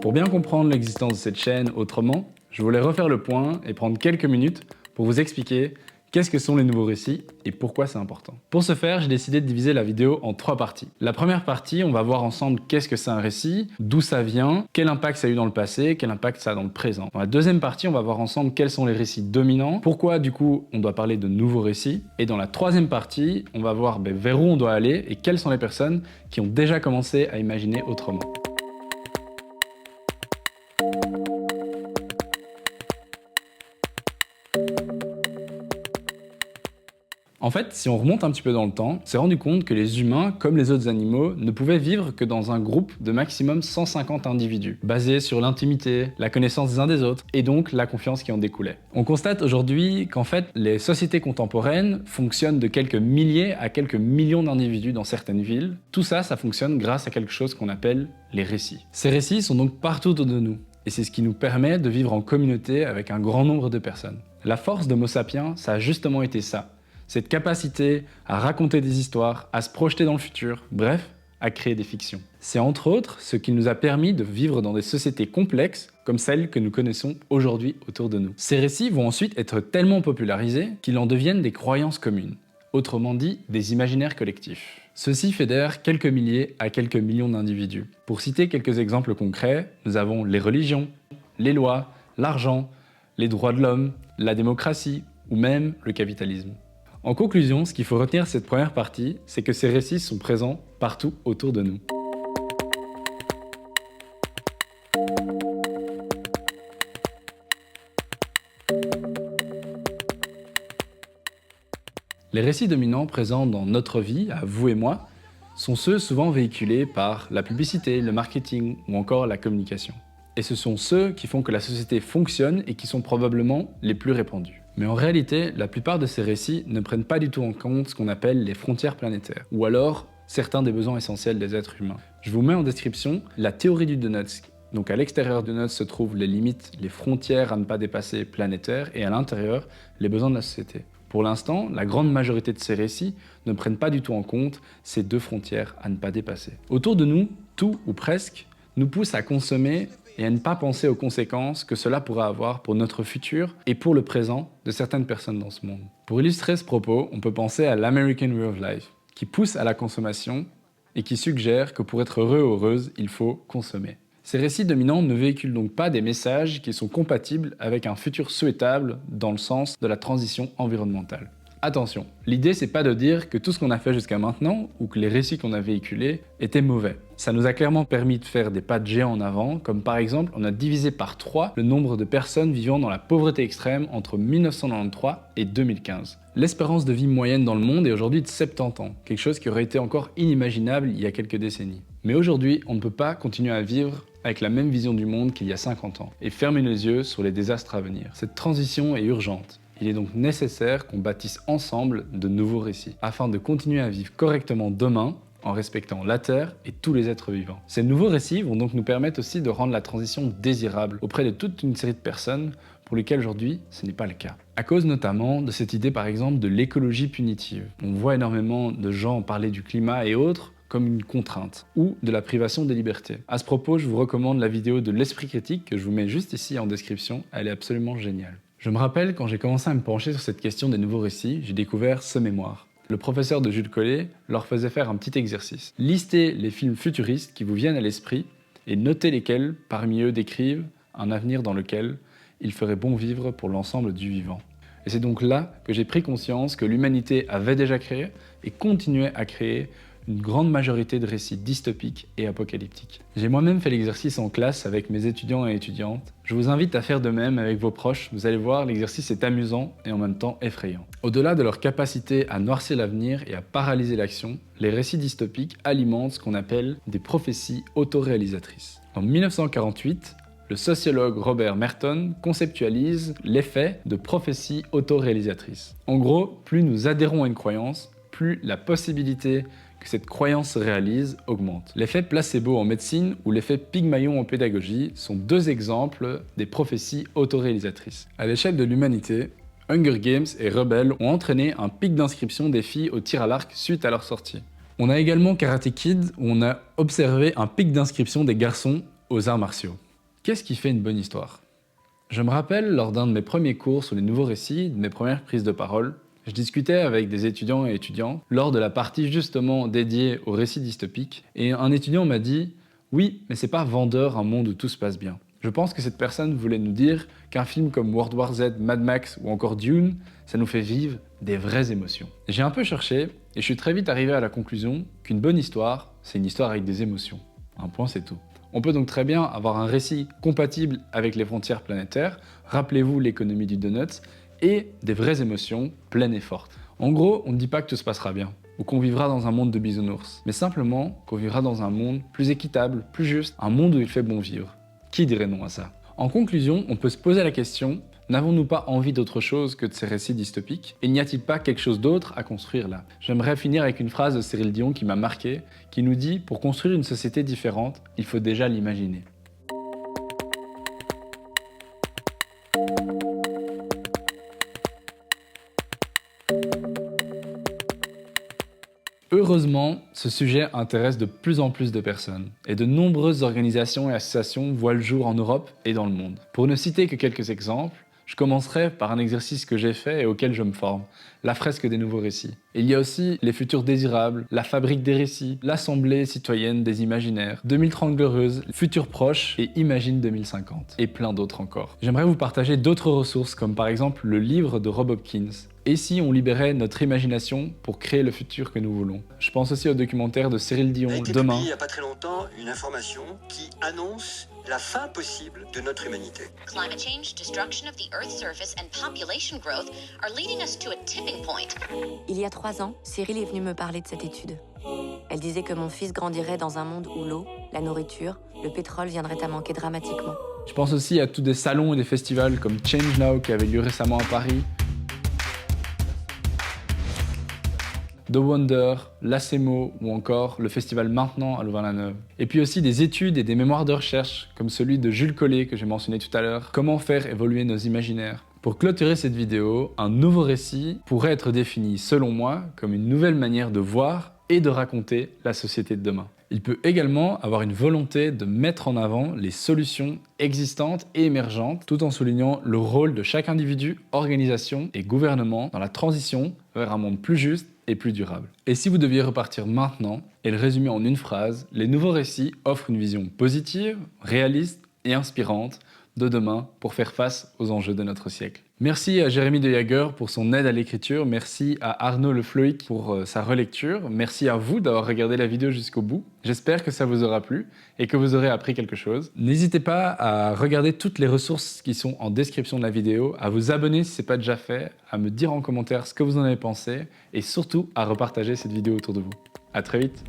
Pour bien comprendre l'existence de cette chaîne autrement, je voulais refaire le point et prendre quelques minutes pour vous expliquer qu'est-ce que sont les nouveaux récits et pourquoi c'est important. Pour ce faire, j'ai décidé de diviser la vidéo en 3 parties. La première partie, on va voir ensemble qu'est-ce que c'est un récit, d'où ça vient, quel impact ça a eu dans le passé, quel impact ça a dans le présent. Dans la deuxième partie, on va voir ensemble quels sont les récits dominants, pourquoi du coup on doit parler de nouveaux récits. Et dans la troisième partie, on va voir vers où on doit aller et quelles sont les personnes qui ont déjà commencé à imaginer autrement. En fait, si on remonte un petit peu dans le temps, on s'est rendu compte que les humains, comme les autres animaux, ne pouvaient vivre que dans un groupe de maximum 150 individus, basé sur l'intimité, la connaissance des uns des autres, et donc la confiance qui en découlait. On constate aujourd'hui qu'en fait, les sociétés contemporaines fonctionnent de quelques milliers à quelques millions d'individus dans certaines villes. Tout ça, ça fonctionne grâce à quelque chose qu'on appelle les récits. Ces récits sont donc partout autour de nous, et c'est ce qui nous permet de vivre en communauté avec un grand nombre de personnes. La force d'Homo sapiens, ça a justement été ça. Cette capacité à raconter des histoires, à se projeter dans le futur, bref, à créer des fictions. C'est entre autres ce qui nous a permis de vivre dans des sociétés complexes comme celles que nous connaissons aujourd'hui autour de nous. Ces récits vont ensuite être tellement popularisés qu'ils en deviennent des croyances communes, autrement dit des imaginaires collectifs. Ceux-ci fédèrent quelques milliers à quelques millions d'individus. Pour citer quelques exemples concrets, nous avons les religions, les lois, l'argent, les droits de l'homme, la démocratie ou même le capitalisme. En conclusion, ce qu'il faut retenir de cette première partie, c'est que ces récits sont présents partout autour de nous. Les récits dominants présents dans notre vie, à vous et moi, sont ceux souvent véhiculés par la publicité, le marketing ou encore la communication. Et ce sont ceux qui font que la société fonctionne et qui sont probablement les plus répandus. Mais en réalité, la plupart de ces récits ne prennent pas du tout en compte ce qu'on appelle les frontières planétaires, ou alors certains des besoins essentiels des êtres humains. Je vous mets en description la théorie du Donuts. Donc à l'extérieur du Donuts se trouvent les limites, les frontières à ne pas dépasser planétaires, et à l'intérieur, les besoins de la société. Pour l'instant, la grande majorité de ces récits ne prennent pas du tout en compte ces deux frontières à ne pas dépasser. Autour de nous, tout ou presque nous pousse à consommer et à ne pas penser aux conséquences que cela pourra avoir pour notre futur et pour le présent de certaines personnes dans ce monde. Pour illustrer ce propos, on peut penser à l'American Way of Life, qui pousse à la consommation et qui suggère que pour être heureux ou heureuse, il faut consommer. Ces récits dominants ne véhiculent donc pas des messages qui sont compatibles avec un futur souhaitable dans le sens de la transition environnementale. Attention, l'idée c'est pas de dire que tout ce qu'on a fait jusqu'à maintenant ou que les récits qu'on a véhiculés étaient mauvais. Ça nous a clairement permis de faire des pas de géant en avant, comme par exemple on a divisé par 3 le nombre de personnes vivant dans la pauvreté extrême entre 1993 et 2015. L'espérance de vie moyenne dans le monde est aujourd'hui de 70 ans, quelque chose qui aurait été encore inimaginable il y a quelques décennies. Mais aujourd'hui, on ne peut pas continuer à vivre avec la même vision du monde qu'il y a 50 ans et fermer les yeux sur les désastres à venir. Cette transition est urgente. Il est donc nécessaire qu'on bâtisse ensemble de nouveaux récits, afin de continuer à vivre correctement demain, en respectant la Terre et tous les êtres vivants. Ces nouveaux récits vont donc nous permettre aussi de rendre la transition désirable auprès de toute une série de personnes pour lesquelles aujourd'hui ce n'est pas le cas. À cause notamment de cette idée par exemple de l'écologie punitive. On voit énormément de gens parler du climat et autres comme une contrainte, ou de la privation des libertés. À ce propos, je vous recommande la vidéo de l'Esprit Critique que je vous mets juste ici en description, elle est absolument géniale. Je me rappelle, quand j'ai commencé à me pencher sur cette question des nouveaux récits, j'ai découvert ce mémoire. Le professeur de Jules Collet leur faisait faire un petit exercice. Listez les films futuristes qui vous viennent à l'esprit et notez lesquels, parmi eux, décrivent un avenir dans lequel il ferait bon vivre pour l'ensemble du vivant. Et c'est donc là que j'ai pris conscience que l'humanité avait déjà créé et continuait à créer une grande majorité de récits dystopiques et apocalyptiques. J'ai moi-même fait l'exercice en classe avec mes étudiants et étudiantes. Je vous invite à faire de même avec vos proches. Vous allez voir, l'exercice est amusant et en même temps effrayant. Au-delà de leur capacité à noircir l'avenir et à paralyser l'action, les récits dystopiques alimentent ce qu'on appelle des prophéties autoréalisatrices. En 1948, le sociologue Robert Merton conceptualise l'effet de prophétie autoréalisatrice. En gros, plus nous adhérons à une croyance, plus la possibilité que cette croyance se réalise augmente. L'effet placebo en médecine ou l'effet Pygmalion en pédagogie sont deux exemples des prophéties autoréalisatrices. À l'échelle de l'humanité, Hunger Games et Rebelle ont entraîné un pic d'inscription des filles au tir à l'arc suite à leur sortie. On a également Karate Kid où on a observé un pic d'inscription des garçons aux arts martiaux. Qu'est-ce qui fait une bonne histoire? Je me rappelle, lors d'un de mes premiers cours sur les nouveaux récits, de mes premières prises de parole, je discutais avec des étudiants et étudiantes lors de la partie justement dédiée aux récits dystopiques, et un étudiant m'a dit « Oui, mais c'est pas vendeur un monde où tout se passe bien ». Je pense que cette personne voulait nous dire qu'un film comme World War Z, Mad Max ou encore Dune, ça nous fait vivre des vraies émotions. J'ai un peu cherché et je suis très vite arrivé à la conclusion qu'une bonne histoire, c'est une histoire avec des émotions. Un point, c'est tout. On peut donc très bien avoir un récit compatible avec les frontières planétaires, rappelez-vous l'économie du donut, et des vraies émotions pleines et fortes. En gros, on ne dit pas que tout se passera bien, ou qu'on vivra dans un monde de bisounours, mais simplement qu'on vivra dans un monde plus équitable, plus juste, un monde où il fait bon vivre. Qui dirait non à ça? En conclusion, on peut se poser la question, n'avons-nous pas envie d'autre chose que de ces récits dystopiques? Et n'y a-t-il pas quelque chose d'autre à construire là? J'aimerais finir avec une phrase de Cyril Dion qui m'a marqué, qui nous dit « Pour construire une société différente, il faut déjà l'imaginer ». Heureusement, ce sujet intéresse de plus en plus de personnes, et de nombreuses organisations et associations voient le jour en Europe et dans le monde. Pour ne citer que quelques exemples, je commencerai par un exercice que j'ai fait et auquel je me forme, la fresque des nouveaux récits. Il y a aussi les futurs désirables, la fabrique des récits, l'assemblée citoyenne des imaginaires, 2030 glorieuse, Futur proche et Imagine 2050, et plein d'autres encore. J'aimerais vous partager d'autres ressources comme par exemple le livre de Rob Hopkins, Et si on libérait notre imagination pour créer le futur que nous voulons? Je pense aussi au documentaire de Cyril Dion, A été Demain. publié il n'y a pas très longtemps une information qui annonce la fin possible de notre humanité. Climate change, destruction of the Earth's surface, and population growth are leading us to a tipping point. Il y a 3 ans, Cyril est venu me parler de cette étude. Elle disait que mon fils grandirait dans un monde où l'eau, la nourriture, le pétrole viendraient à manquer dramatiquement. Je pense aussi à tous des salons et des festivals comme Change Now qui avait lieu récemment à Paris, The Wonder, l'ACEMO ou encore le festival Maintenant à Louvain-la-Neuve. Et puis aussi des études et des mémoires de recherche comme celui de Jules Collet que j'ai mentionné tout à l'heure, Comment faire évoluer nos imaginaires. Pour clôturer cette vidéo, un nouveau récit pourrait être défini selon moi comme une nouvelle manière de voir et de raconter la société de demain. Il peut également avoir une volonté de mettre en avant les solutions existantes et émergentes, tout en soulignant le rôle de chaque individu, organisation et gouvernement dans la transition vers un monde plus juste et plus durable. Et si vous deviez repartir maintenant et le résumer en une phrase, les nouveaux récits offrent une vision positive, réaliste et inspirante de demain pour faire face aux enjeux de notre siècle. Merci à Jérémy de Jager pour son aide à l'écriture, merci à Arnaud Le Floïc pour sa relecture, merci à vous d'avoir regardé la vidéo jusqu'au bout. J'espère que ça vous aura plu et que vous aurez appris quelque chose. N'hésitez pas à regarder toutes les ressources qui sont en description de la vidéo, à vous abonner si ce n'est pas déjà fait, à me dire en commentaire ce que vous en avez pensé et surtout à repartager cette vidéo autour de vous. À très vite.